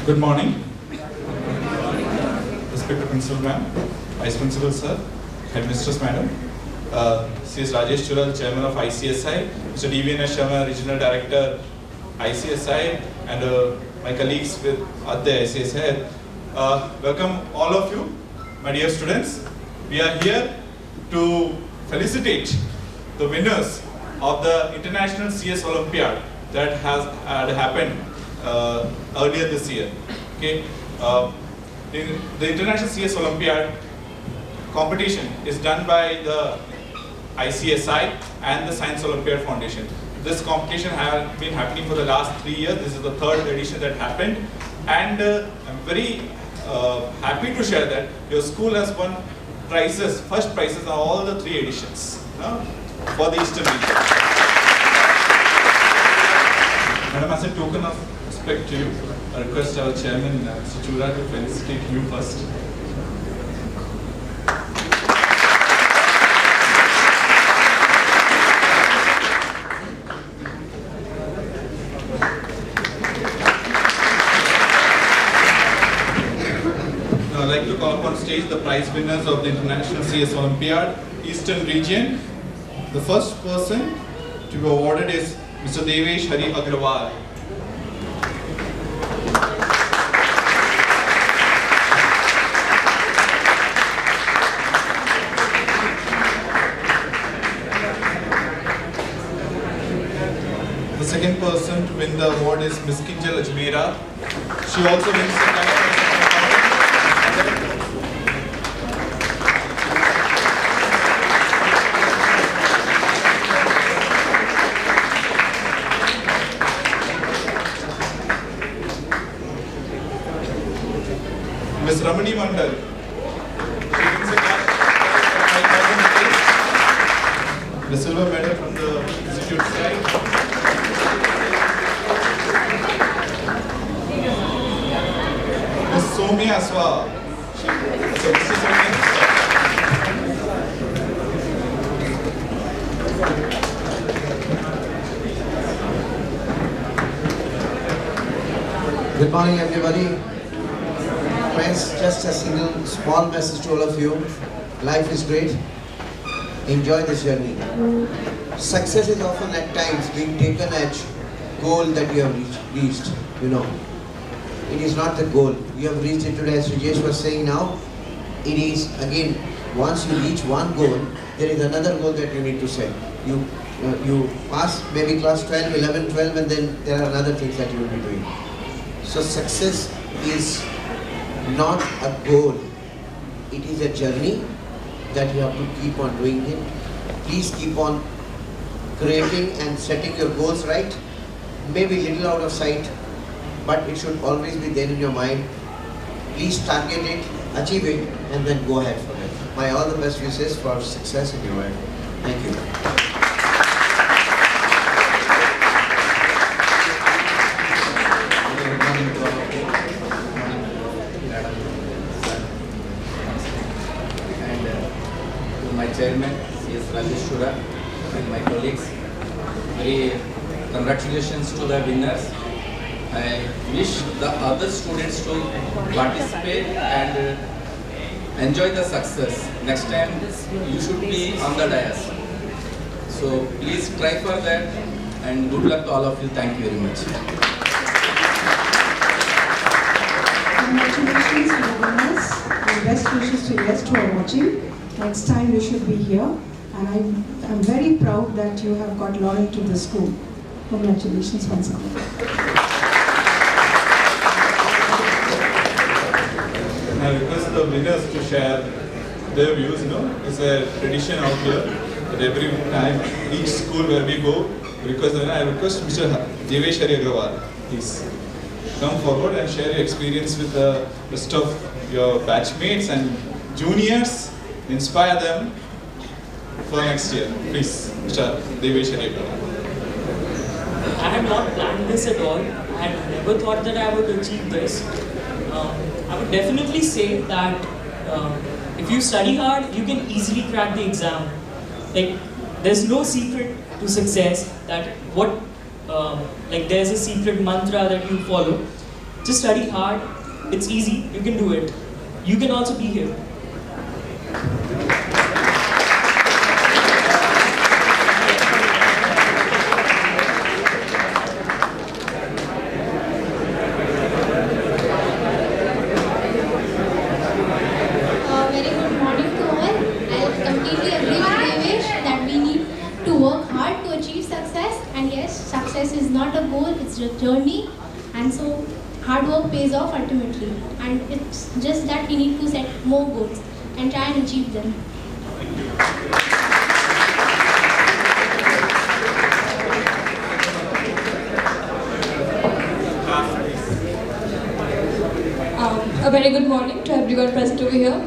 Good morning. Respected Principal Ma'am, Vice Principal Sir, Headmistress Madam, C.S. Rajesh Chural, Chairman of ICSI, Mr. D.V.N. Sharma, Regional Director, ICSI, and my colleagues at the ICSI. Welcome all of you, my dear students. We are here to felicitate the winners of the International CS Olympiad that had happened earlier this year. Okay, the International CS Olympiad competition is done by the ICSI and the Science Olympiad Foundation. This competition has been happening for the last 3 years. This is the third edition that happened, and I'm very happy to share that your school has won prizes, first prizes on all the 3 editions for the Eastern region. Madam, as a token of respect to you, I request our chairman, Mr. Chura, to felicitate you first. Now, I'd like to call upon stage the prize winners of the International CS Olympiad, Eastern region. The first person to be awarded is Mr. Devesh Hari Agrawal. The second person to win the award is Ms. Kinjal Ajmera. She also wins the Ms. Ramani Mandal. She wins a cash of 5,000 rupees. The silver medal from the institute side. Ms. Somya Aswa. Good morning, everybody. Friends, just a single small message to all of you. Life is great. Enjoy this journey. Success is often at times being taken as goal that you have reached. You know, it is not the goal. You have reached it today, as Rajesh was saying now. It is again, once you reach one goal, there is another goal that you need to set. You pass maybe class 12, 11, 12, and then there are other things that you will be doing. So success is not a goal, it is a journey that you have to keep on doing it. Please keep on creating and setting your goals right. Maybe little out of sight, but it should always be there in your mind. Please target it, achieve it, and then go ahead for it. My all the best wishes for success in your life. Thank you. My chairman, C.S. Rajesh Chural, and my colleagues. Very congratulations to the winners. I wish the other students to participate and enjoy the success. Next time you should be on the dais. So please try for that, and good luck to all of you. Thank you very much. Congratulations to the winners and best wishes to guests who are watching. Next time you should be here, and I'm very proud that you have got loyal to the school. Congratulations once again. I request the winners to share their views. It's a tradition out here that every time, each school where we go, I request Mr. Devesh Hari Agrawal, please come forward and share your experience with the rest of your batchmates and juniors. Inspire them for next year. Please, Mr. Devesh Hari Agrawal. I had not planned this at all. I had never thought that I would achieve this. I would definitely say that if you study hard, you can easily crack the exam. Like, there's no secret to success that there's a secret mantra that you follow. Just study hard. It's easy. You can do it. You can also be here. Very good morning to all. I completely agree with Devesh that we need to work hard to achieve success. And yes, success is not a goal, it's a journey. And so hard work pays off ultimately. And it's just that we need to set more goals and try and achieve them. A very good morning to everyone present over here.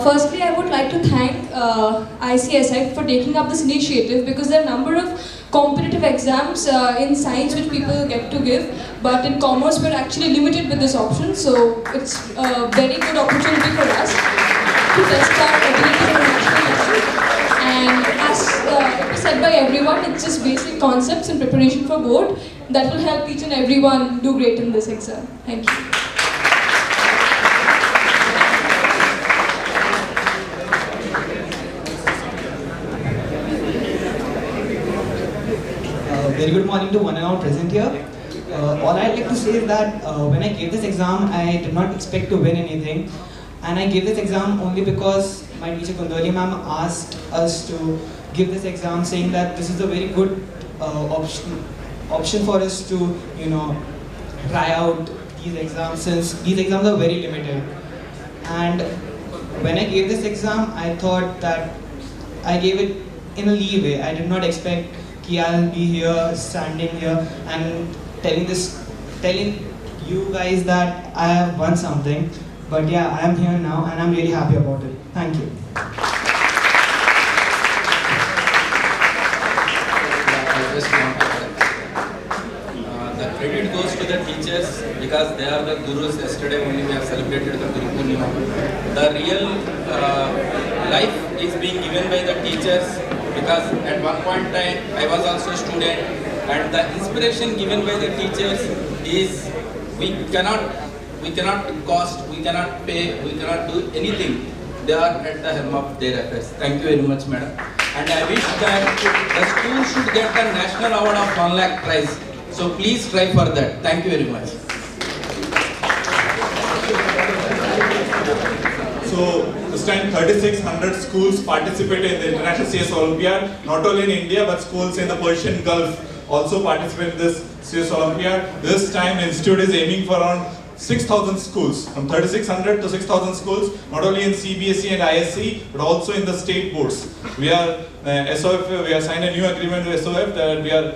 Firstly, I would like to thank ICSI for taking up this initiative, because there are a number of competitive exams in science which people get to give, but in commerce we're actually limited with this option. So it's a very good opportunity for us to test our abilities at a national level. And as it was said by everyone, it's just basic concepts in preparation for board that will help each and everyone do great in this exam. Thank you. Very good morning to one and all present here. All I'd like to say is that when I gave this exam, I did not expect to win anything. And I gave this exam only because my teacher Kundali ma'am asked us to give this exam, saying that this is a very good option for us to, try out these exams, since these exams are very limited. And when I gave this exam, I thought that I gave it in a leeway. I did not expect I'll be here, standing here and telling you guys that I have won something. But yeah, I am here now and I'm really happy about it. Thank you. I just want to the credit goes to the teachers, because they are the gurus. Yesterday only we have celebrated the Guru Purnima. The real life is being given by the teachers, because at one point in time I was also a student, and the inspiration given by the teachers is we cannot cost, we cannot pay, we cannot do anything. They are at the helm of their affairs. Thank you very much, madam. And I wish that the school should get the national award of 1 lakh prize. So please try for that. Thank you very much. So this time 3600 schools participated in the International CS Olympiad, not only in India but schools in the Persian Gulf also participate in this CS Olympiad. This time the institute is aiming for around 6,000 schools, from 3600 to 6,000 schools, not only in CBSE and ISC but also in the state boards. We are SOF, we have signed a new agreement with SOF that we are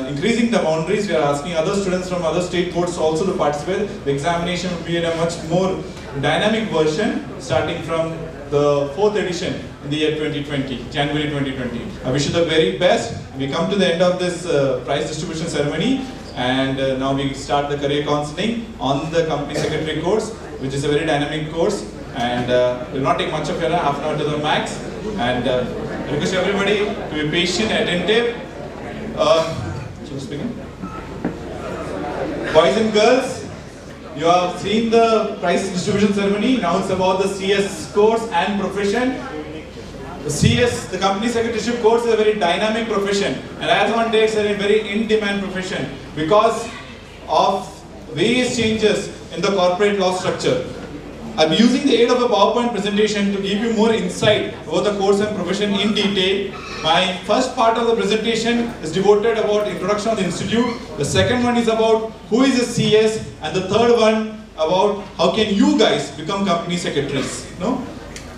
increasing the boundaries. We are asking other students from other state boards also to participate. The examination will be in a much more dynamic version starting from the 4th edition in the year 2020, January 2020. I wish you the very best. We come to the end of this prize distribution ceremony, and now we start the career counseling on the company secretary course, which is a very dynamic course, and will not take much of your half an hour to the max. And I request everybody to be patient, attentive. Boys and girls, you have seen the prize distribution ceremony. Now it's about the CS course and profession. The CS, the company secretaryship course, is a very dynamic profession, and as one day it's a very in-demand profession because of various changes in the corporate law structure. I'll be using the aid of a PowerPoint presentation to give you more insight about the course and profession in detail. My first part of the presentation is devoted about introduction of the institute. The second one is about who is a CS, and the third one about how can you guys become company secretaries. No?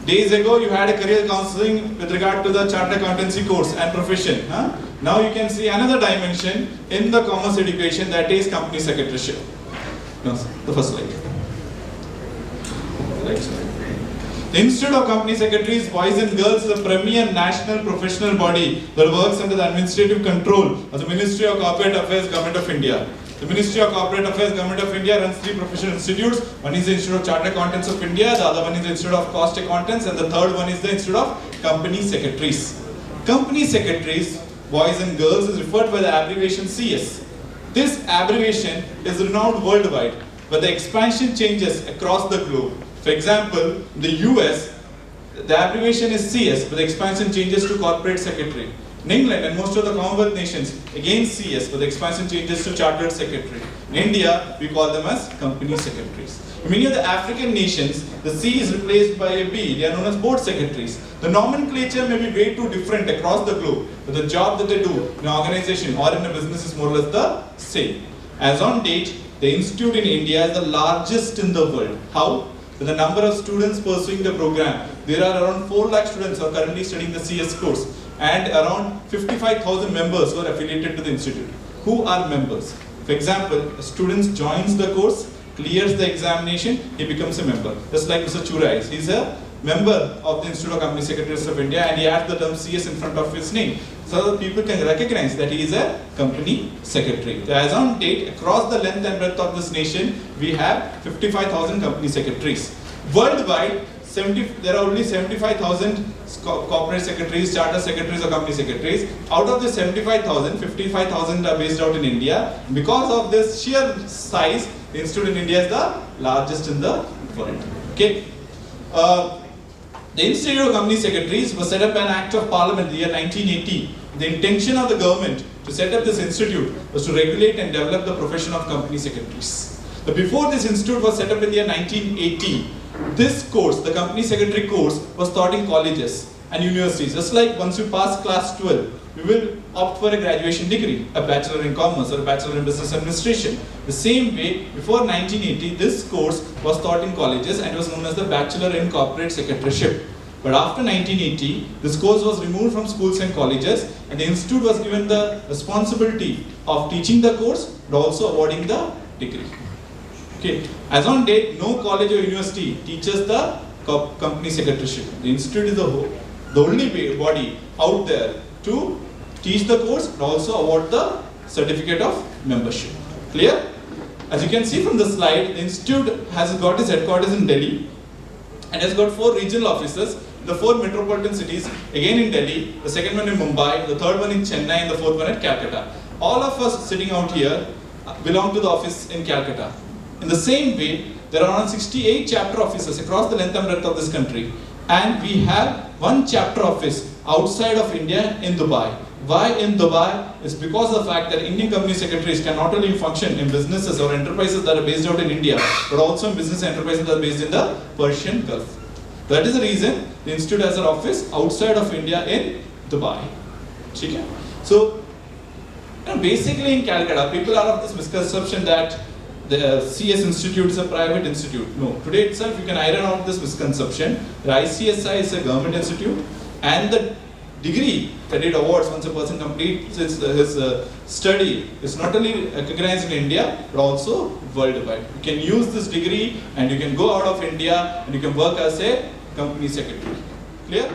Days ago you had a career counseling with regard to the chartered accountancy course and profession. Huh? Now you can see another dimension in the commerce education, that is company secretaryship. No, the first slide. The Institute of Company Secretaries, Boys and Girls, is a premier national professional body that works under the administrative control of the Ministry of Corporate Affairs, Government of India. The Ministry of Corporate Affairs, Government of India runs 3 professional institutes. One is the Institute of Chartered Accountants of India, the other one is the Institute of Cost Accountants, and the third one is the Institute of Company Secretaries. Company Secretaries, Boys and Girls, is referred by the abbreviation CS. This abbreviation is renowned worldwide, but the expansion changes across the globe. For example, in the US, the abbreviation is CS, but the expansion changes to Corporate Secretary. In England and most of the Commonwealth nations, again CS, but the expansion changes to Chartered Secretary. In India, we call them as Company Secretaries. In many of the African nations, the C is replaced by a B. They are known as Board Secretaries. The nomenclature may be way too different across the globe, but the job that they do in an organization or in a business is more or less the same. As on date, the institute in India is the largest in the world. How? With the number of students pursuing the program, there are around 4 lakh students who are currently studying the CS course, and around 55,000 members who are affiliated to the institute. Who are members? For example, a student joins the course, clears the examination, he becomes a member. Just like Mr. Chura is. He's a member of the Institute of Company Secretaries of India, and he adds the term CS in front of his name, so that people can recognize that he is a company secretary. As on date, across the length and breadth of this nation, we have 55,000 company secretaries. Worldwide, there are only 75,000 corporate secretaries, charter secretaries or company secretaries. Out of the 75,000, 55,000 are based out in India. Because of this sheer size, the institute in India is the largest in the world. Okay. The Institute of Company Secretaries was set up by an Act of Parliament in the year 1980. The intention of the government to set up this institute was to regulate and develop the profession of company secretaries. But before this institute was set up in the year 1980, this course, the company secretary course, was taught in colleges and universities. Just like once you pass class 12, you will opt for a graduation degree, a bachelor in commerce or a bachelor in business administration. The same way, before 1980, this course was taught in colleges and was known as the Bachelor in Corporate Secretaryship. But after 1980, this course was removed from schools and colleges, and the institute was given the responsibility of teaching the course but also awarding the degree. Okay. As on date, no college or university teaches the company secretaryship. The institute is the only body out there to teach the course and also award the certificate of membership. Clear? As you can see from the slide, the institute has got its headquarters in Delhi and has got 4 regional offices in the 4 metropolitan cities, again in Delhi, the second one in Mumbai, the third one in Chennai, and the 4th one at Calcutta. All of us sitting out here belong to the office in Calcutta. In the same way, there are around 68 chapter offices across the length and breadth of this country, and we have 1 chapter office outside of India in Dubai. Why in Dubai? It's because of the fact that Indian company secretaries can not only function in businesses or enterprises that are based out in India, but also in business enterprises that are based in the Persian Gulf. That is the reason the institute has an office outside of India in Dubai. Okay? So, basically in Calcutta, people are of this misconception that the CS Institute is a private institute. No, today itself you can iron out this misconception. The ICSI is a government institute, and the degree that it awards once a person completes his study is not only recognized in India but also worldwide. You can use this degree and you can go out of India and you can work as a company secretary. Clear?